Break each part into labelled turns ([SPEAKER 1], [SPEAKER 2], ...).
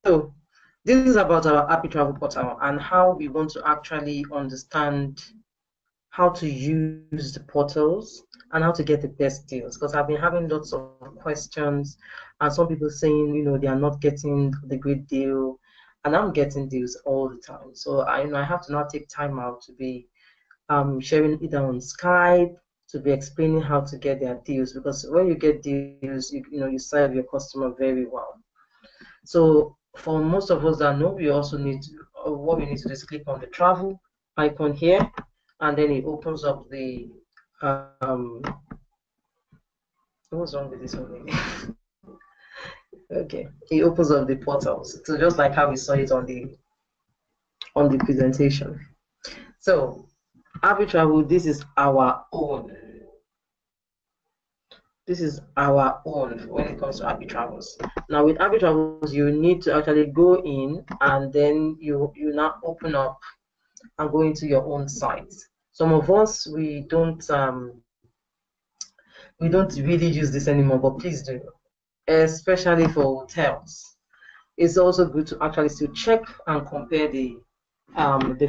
[SPEAKER 1] So this is about our Appi Travel Portal and how we want to actually understand how to use the portals and how to get the best deals. Because I've been having lots of questions and some people saying, they are not getting the great deal, and I'm getting deals all the time. So I have to now take time out to be sharing either on Skype, to be explaining how to get their deals, because when you get deals, you serve your customer very well. So for most of us that know, we also need to, what we need to do is click on the travel icon here, and then it opens up the what's wrong with this one? Okay, it opens up the portals. So just like how we saw it on the presentation. So Appi Travel, this is our own. This is our own when it comes to Appi Travels. Now with Appi Travels, you need to actually go in and then you now open up and go into your own site. Some of us we don't really use this anymore, but please do, especially for hotels. It's also good to actually still check and compare the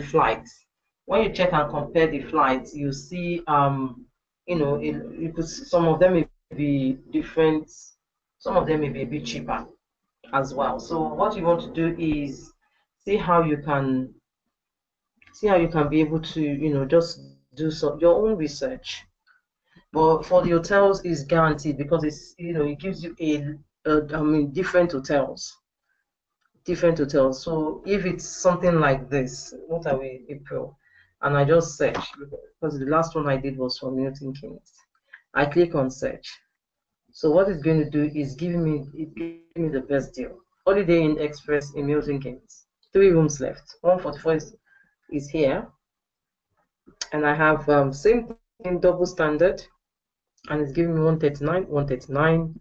[SPEAKER 1] flights. When you check and compare the flights, you see some of them may be different, some of them may be a bit cheaper as well. So what you want to do is see how you can be able to just do your own research. But for the hotels, it's guaranteed because it gives you different hotels, So if it's something like this, what are we, April? And I just search because the last one I did was for Milton Keynes. I click on search. So what it's going to do is give me the best deal. Holiday Inn Express in Milton Keynes. 3 rooms left. 144 is here, and I have same thing, double standard, and it's giving me 139, 139,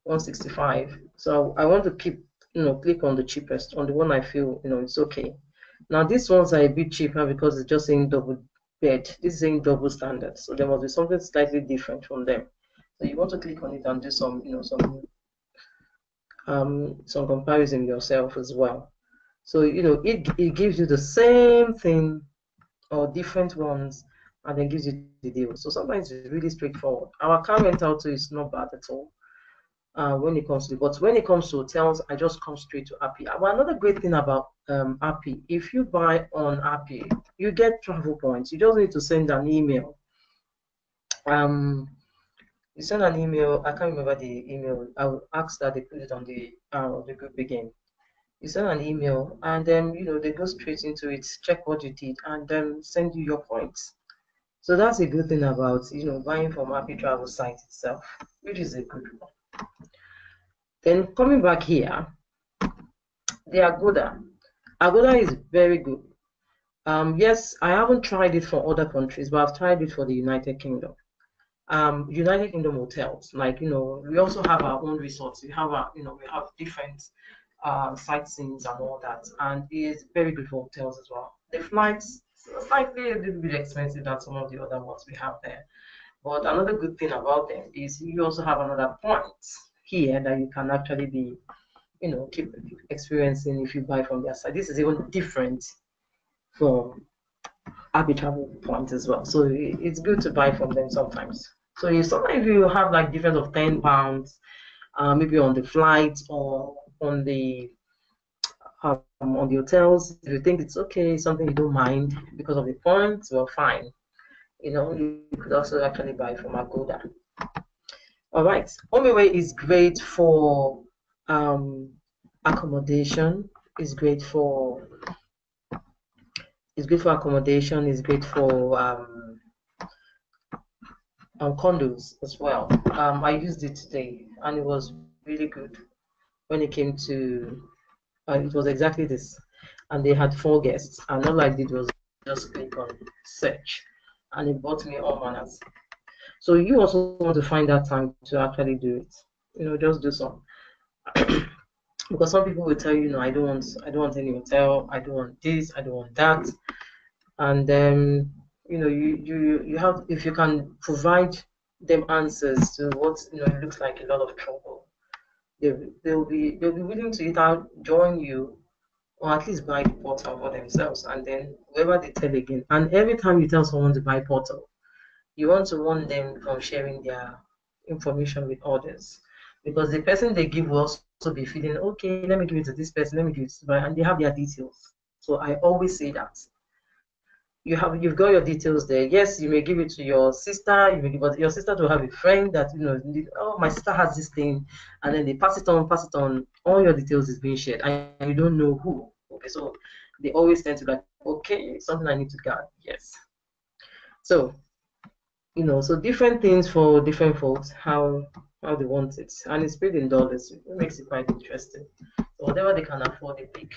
[SPEAKER 1] 165. So I want to keep, click on the cheapest, on the one I feel, it's okay. Now these ones are a bit cheaper because it's just saying double bed. This is saying double standard, so there must be something slightly different from them. So you want to click on it and do some, some comparison yourself as well. So it gives you the same thing or different ones, and then gives you the deal. So sometimes it's really straightforward. Our car rental too is not bad at all. When it comes to, but when it comes to hotels, I just come straight to Appi. Well, another great thing about Appi, if you buy on Appi, you get travel points. You just need to send an email. You send an email. I can't remember the email. I will ask that they put it on the group again. You send an email, and then they go straight into it, check what you did, and then send you your points. So that's a good thing about buying from Appi Travel site itself, which is a good one. Then coming back here, the Agoda. Agoda is very good. Yes, I haven't tried it for other countries, but I've tried it for the United Kingdom. United Kingdom hotels, like we also have our own resorts. We have we have different sightseeings and all that, and it is very good for hotels as well. The flights slightly a little bit expensive than some of the other ones we have there. But another good thing about them is you also have another point here that you can actually be, keep experiencing if you buy from their side. This is even different from Appi Travel points as well. So it's good to buy from them sometimes. So sometimes you have like difference of £10, maybe on the flight or on the hotels. If you think it's okay, something you don't mind because of the points, well, fine. You could also actually buy from Agoda. All right, HomeAway is great for accommodation. It's great for accommodation. It's great for condos as well. I used it today, and it was really good when it came to. It was exactly this, and they had 4 guests, and all I did was just click on search, and it brought me all manners. So you also want to find that time to actually do it. Just do some. Because some people will tell you, I don't want any hotel, I don't want this, I don't want that, and then you have, if you can provide them answers to what it looks like a lot of trouble, they'll be willing to either join you or at least buy the portal for themselves, and then whoever they tell again. And every time you tell someone to buy portal, you want to warn them from sharing their information with others, because the person they give will also be feeling, okay, let me give it to this person, let me give it to this, and they have their details. So I always say that you've got your details there. Yes, you may give it to your sister, you may give, but your sister will have a friend that oh, my sister has this thing, and then they pass it on, pass it on. All your details is being shared, and you don't know who. Okay, so they always tend to like, okay, something I need to guard. Yes. So so different things for different folks, how they want it, and it's paid in dollars. It makes it quite interesting. So whatever they can afford, they pick,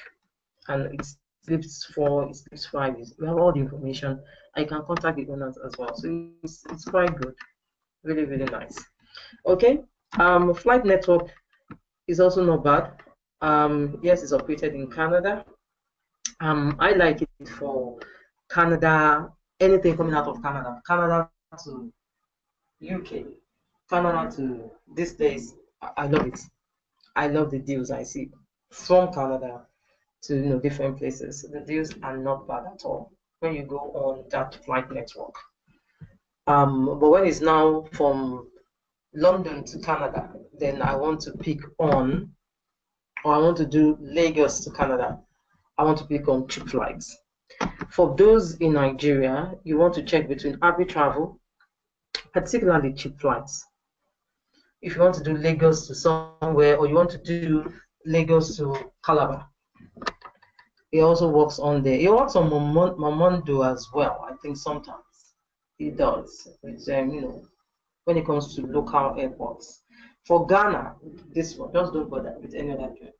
[SPEAKER 1] and it sleeps 4, it sleeps 5. You have all the information. I can contact the owners as well, so it's quite good, really really nice. Okay, flight network is also not bad. Yes, it's operated in Canada. I like it for Canada, anything coming out of Canada to UK, Canada to these days. I love it. I love the deals I see from Canada to different places. The deals are not bad at all when you go on that flight network. But when it's now from London to Canada, then I want to pick on, or I want to do Lagos to Canada. I want to pick on cheap flights. For those in Nigeria, you want to check between Appi travel, particularly cheap flights. If you want to do Lagos to somewhere, or you want to do Lagos to Calabar, it also works on there. It works on Momondo as well. I think sometimes it does. It's, when it comes to local airports. For Ghana, this one, just don't bother with any other deal.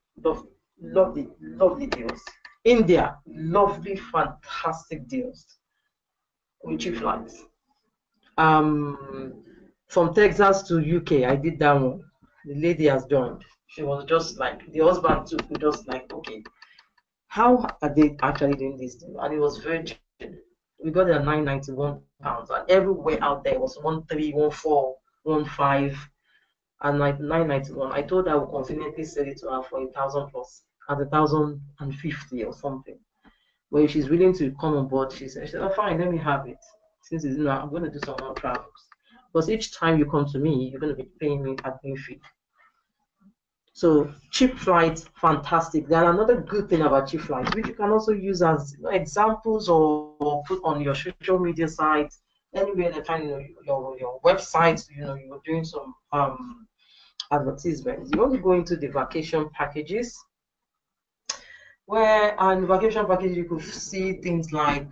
[SPEAKER 1] Lovely, lovely deals. India, lovely, fantastic deals with cheap flights. From Texas to UK, I did that one. The lady has joined. She was just like, the husband too, who just like, okay, how are they actually doing this deal? And it was very cheap. We got it at £991, and everywhere out there was 13, 14, 15, and like 991. I told her I would conveniently sell it to her for 1,000 plus, at 1,050 or something. But if she's willing to come on board, she said, oh, fine, let me have it. Since it's I'm going to do some more travels. Because each time you come to me, you're going to be paying me admin fee. So cheap flights, fantastic. Then another good thing about cheap flights, which you can also use as examples or put on your social media sites, anywhere that kind your website, you're doing some advertisements. You want to go into the vacation packages, where on vacation package you could see things like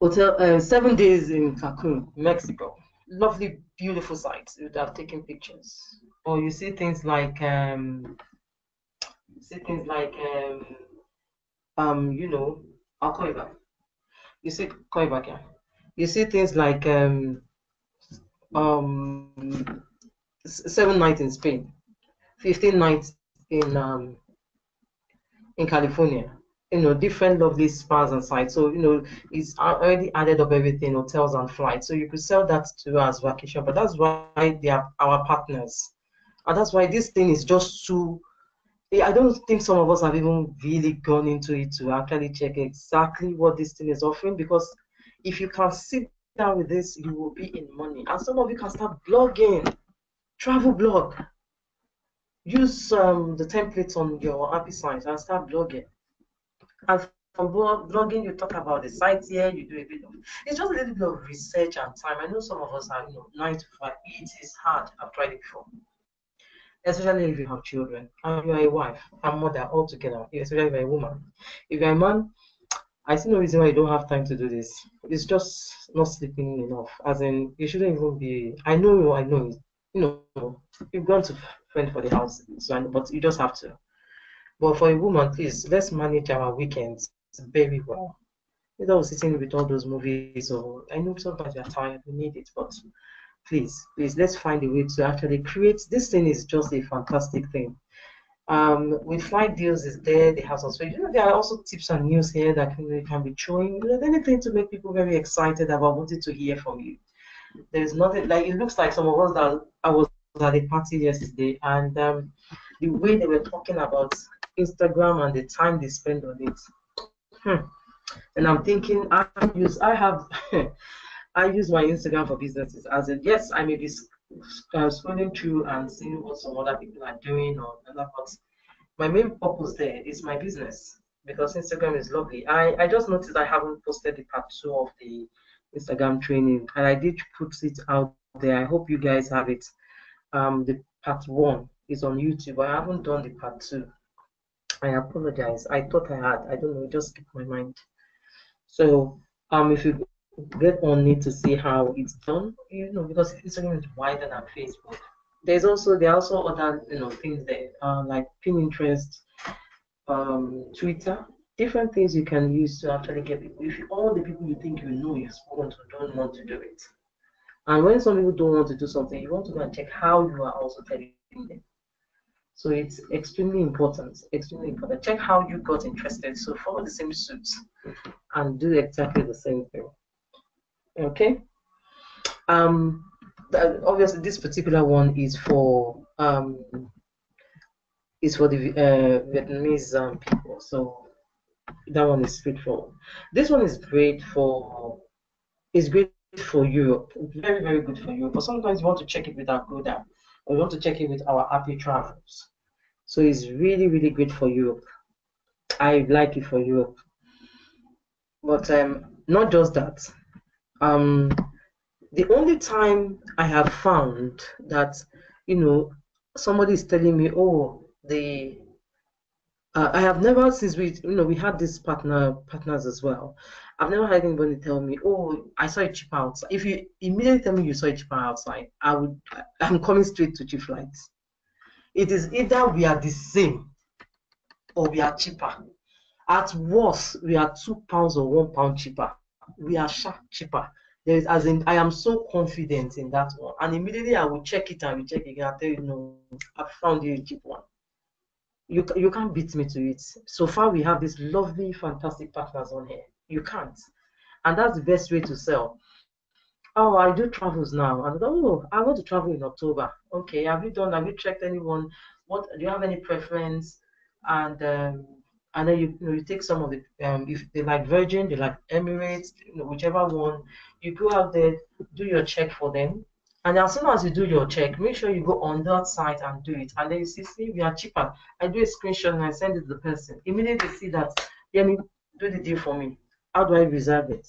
[SPEAKER 1] hotel 7 days in Cancun, Mexico. Lovely, beautiful sites. You'd have taken pictures. Or you see things like I'll call you back. You see, call you back here. You see things like um 7 nights in Spain, 15 nights in California. Different lovely spas and sites. So it's already added up everything, hotels and flights. So you could sell that to us vacation, but that's why they are our partners, and that's why this thing is just too. I don't think some of us have even really gone into it to actually check exactly what this thing is offering, because if you can sit down with this, you will be in money. And some of you can start blogging, travel blog. Use the templates on your Appi site and start blogging. And from blogging, you talk about the site here, you do a bit of, it's just a little bit of research and time. I know some of us are, 9 to 5. It is hard. I've tried it before. Especially if you have children and you are a wife and mother altogether, especially if you're a woman. If you're a man, I see no reason why you don't have time to do this. It's just not sleeping enough. As in, you shouldn't even be. I know. You've gone to fend for the house, but you just have to. But for a woman, please, let's manage our weekends very well. Without sitting with all those movies, or I know sometimes you're tired, we need it, but please, let's find a way to actually create. This thing is just a fantastic thing. With flight deals is there, the house also. There are also tips and news here that can be showing. Anything to make people very excited about wanting to hear from you. There's nothing like it looks like some of us that I was at a party yesterday, and the way they were talking about Instagram and the time they spend on it. Hmm. And I'm thinking, I have I use my Instagram for businesses. As in, yes, I may be scrolling through and seeing what some other people are doing or other, but my main purpose there is my business because Instagram is lovely. I just noticed I haven't posted the part two of the Instagram training, and I did put it out there. I hope you guys have it. The part one is on YouTube. I haven't done the part two. I apologize. I thought I had. I don't know. It just skipped my mind. So, if you get on it to see how it's done, because Instagram is wider than Facebook. There are also other things there, like Pinterest, Twitter, different things you can use to actually get people. If all the people you think you've spoken to don't want to do it, and when some people don't want to do something, you want to go and check how you are also telling them. So it's extremely important. Extremely important. Check how you got interested. So follow the same suits and do exactly the same thing. Okay. Um, Obviously this particular one is for the Vietnamese people. So that one is straightforward. This one is great for Europe. Very, very good for Europe. But sometimes you want to check it with our Agoda, or you want to check it with our Appi travels. So it's really, really great for Europe. I like it for Europe. But not just that. Um, the only time I have found that, you know, somebody is telling me, oh, I have never since we had these partners as well. I've never had anybody tell me, "Oh, I saw it cheaper outside." If you immediately tell me you saw it cheaper outside, I'm coming straight to cheap flights. It is either we are the same or we are cheaper. At worst, we are £2 or £1 cheaper. We are sharp cheaper. There is as in I am so confident in that one, and immediately I will check it and recheck again. I tell you, no, I found you a cheap one. You can't beat me to it. So far, we have these lovely, fantastic partners on here. You can't, and that's the best way to sell. Oh, I do travels now, and oh, I want to travel in October. Okay, have you done? Have you checked anyone? What do you have any preference? And then you take some of the if they like Virgin, they like Emirates, whichever one. You go out there, do your check for them, and as soon as you do your check, make sure you go on that site and do it. And then you see we are cheaper. I do a screenshot and I send it to the person. Immediately they see that, let me do the deal for me. How do I reserve it?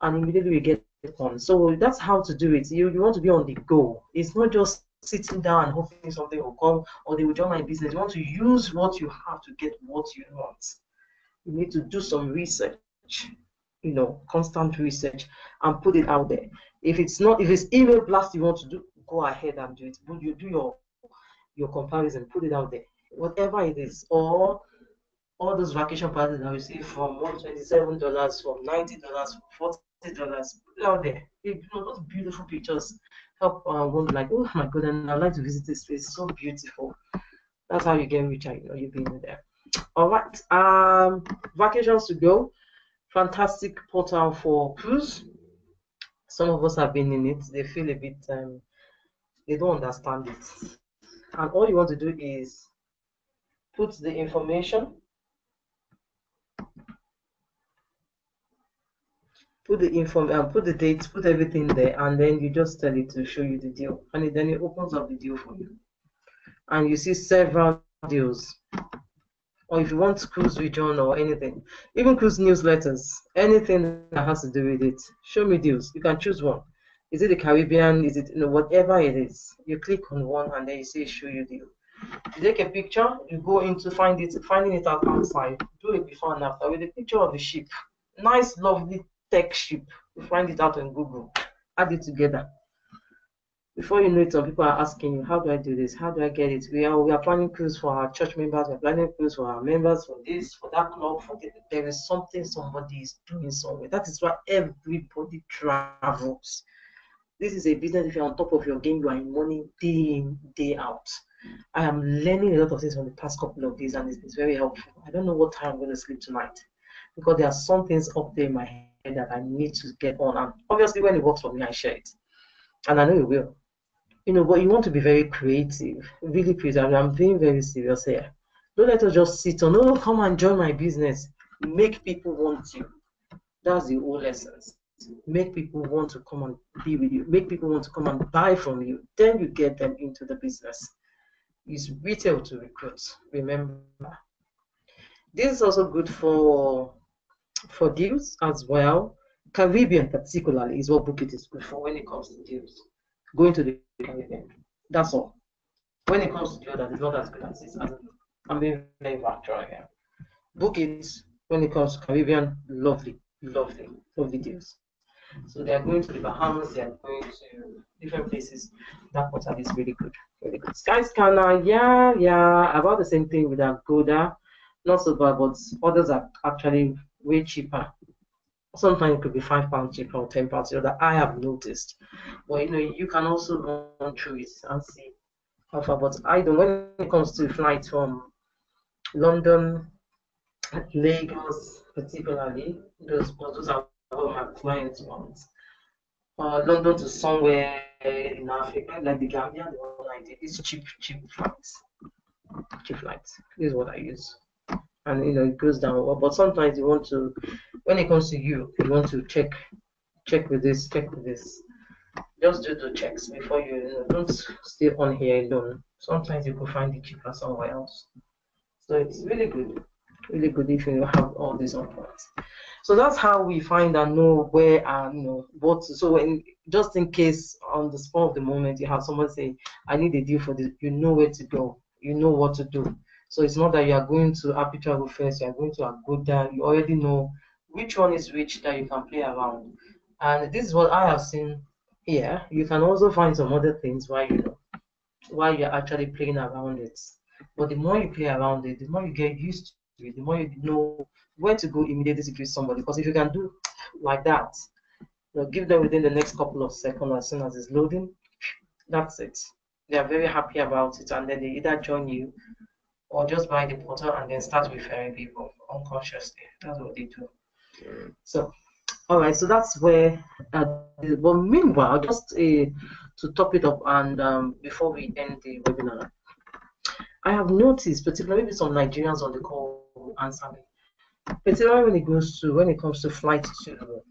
[SPEAKER 1] And immediately we get on. So that's how to do it. You want to be on the go. It's not just sitting down and hoping something will come or they will join my business. You want to use what you have to get what you want. You need to do some research, constant research and put it out there. If it's email blast you want to do, go ahead and do it. But you do your comparison, put it out there. Whatever it is, or all those vacation parties that we see from $127, from $90, from $40, put it out there. Those beautiful pictures help one like, oh my god, and I'd like to visit this place. It's so beautiful. That's how you get richer, you being there. All right. Vacations to go. Fantastic portal for cruise. Some of us have been in it. They feel a bit they don't understand it. And all you want to do is put the information, put the dates, put everything there, and then you just tell it to show you the deal, and then it opens up the deal for you, and you see several deals. Or if you want cruise region or anything, even cruise newsletters, anything that has to do with it, show me deals. You can choose one. Is it the Caribbean? Is it whatever it is? You click on one and then you say show you deal. You take a picture, you go into finding it out outside, do it before and after with a picture of the ship. Nice, lovely tech ship. You find it out on Google, add it together. Before you know it, some people are asking you, how do I do this? How do I get it? We are planning cruise for our church members, we're planning cruise for our members, for this, for that club, there is something somebody is doing somewhere. That is why everybody travels. This is a business. If you're on top of your game, you are in money day in, day out. I am learning a lot of things from the past couple of days, and it's very helpful. I don't know what time I'm going to sleep tonight because there are some things up there in my head that I need to get on. And obviously, when it works for me, I share it, and I know it will. But you want to be very creative, really creative. I'm being very serious here. Don't let us just sit on, oh, come and join my business. Make people want you. That's the whole essence. Make people want to come and be with you. Make people want to come and buy from you. Then you get them into the business. It's retail to recruit. Remember, this is also good for deals as well. Caribbean particularly is what Bookit is good for when it comes to deals. Going to the Caribbean. That's all. When it comes to the other, it's not as good as this. I'm being very factual here. Bookit, when it comes to Caribbean, lovely, lovely, lovely deals. So they are going to the Bahamas, they are going to different places. That portal is really good, really good. Skyscanner, yeah, about the same thing with Agoda. Not so bad, but others are actually way cheaper. Sometimes it could be £5 cheaper or £10 cheaper that I have noticed. But you can also run through it and see how far. But I don't. When it comes to flights from London, Lagos, particularly, those are what my clients want. London to somewhere in Africa, like the Gambia, the one I did. It's cheap flights. Cheap flights. This is what I use. And it goes down. But sometimes you want to, when it comes to you want to check with this, check with this. Just do the checks before don't stay on here alone. Sometimes you could find it cheaper somewhere else. So it's really good if you have all these on points. So that's how we find and know where and what. So when, just in case on the spur of the moment you have someone say, I need a deal for this, you know where to go, you know what to do. So it's not that you are going to Appi Travel first, you are going to Agoda, you already know which one is which that you can play around. And this is what I have seen here. You can also find some other things while you're actually playing around it. But the more you play around it, the more you get used to it, the more you know where to go immediately to greet somebody. Because if you can do like that, give them within the next couple of seconds as soon as it's loading, that's it. They are very happy about it, and then they either join you or just buy the portal and then start referring people unconsciously. That's what they do. So, all right, so that's where. But meanwhile, just to top it up, and before we end the webinar, I have noticed, particularly maybe some Nigerians on the call will answer me, particularly when it comes to flights to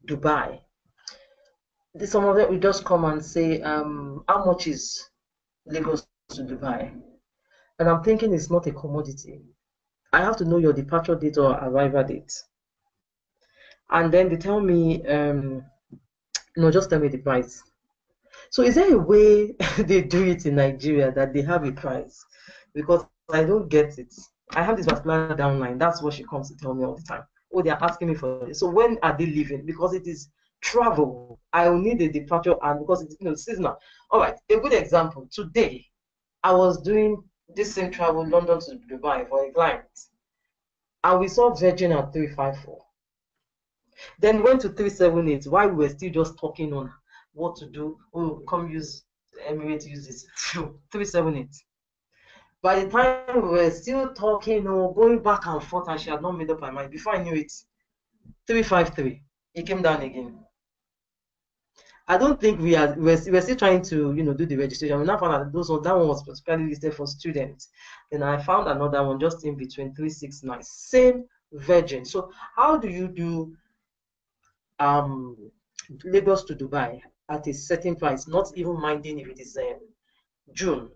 [SPEAKER 1] Dubai. Some of them will just come and say, how much is Lagos to Dubai? And I'm thinking it's not a commodity. I have to know your departure date or arrival date. And then they tell me, no, just tell me the price. So is there a way they do it in Nigeria that they have a price? Because I don't get it. I have this particular downline. That's what she comes to tell me all the time. Oh, they're asking me for this. So when are they leaving? Because it is travel. I will need a departure, and because it's seasonal. All right, a good example. Today, I was doing this same travel, London to Dubai, for a client. And we saw Virgin at 354. Then went to 378 while we were still just talking on what to do. Oh, come use Emirates, use this. 378. By the time we were still talking or going back and forth, and she had not made up her mind, before I knew it, 353. It came down again. I don't think we're still trying to do the registration. We now found out that one was particularly listed for students. Then I found another one just in between 369. Same Virgin. So how do you do Lagos to Dubai at a certain price, not even minding if it is June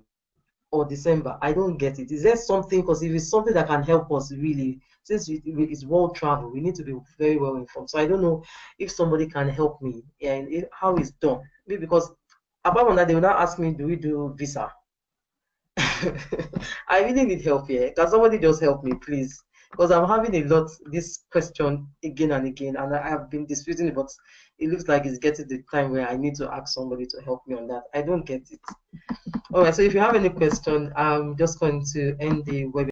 [SPEAKER 1] or December? I don't get it. Is there something? Because if it's something that can help us really, since it's world travel, we need to be very well informed. So I don't know if somebody can help me and how it's done. Maybe because apart from that, they will now ask me, do we do visa? I really need help here. Can somebody just help me, please? Because I'm having this question again and again, and I have been disputing it, but it looks like it's getting the time where I need to ask somebody to help me on that. I don't get it. All right, so if you have any question, I'm just going to end the webinar.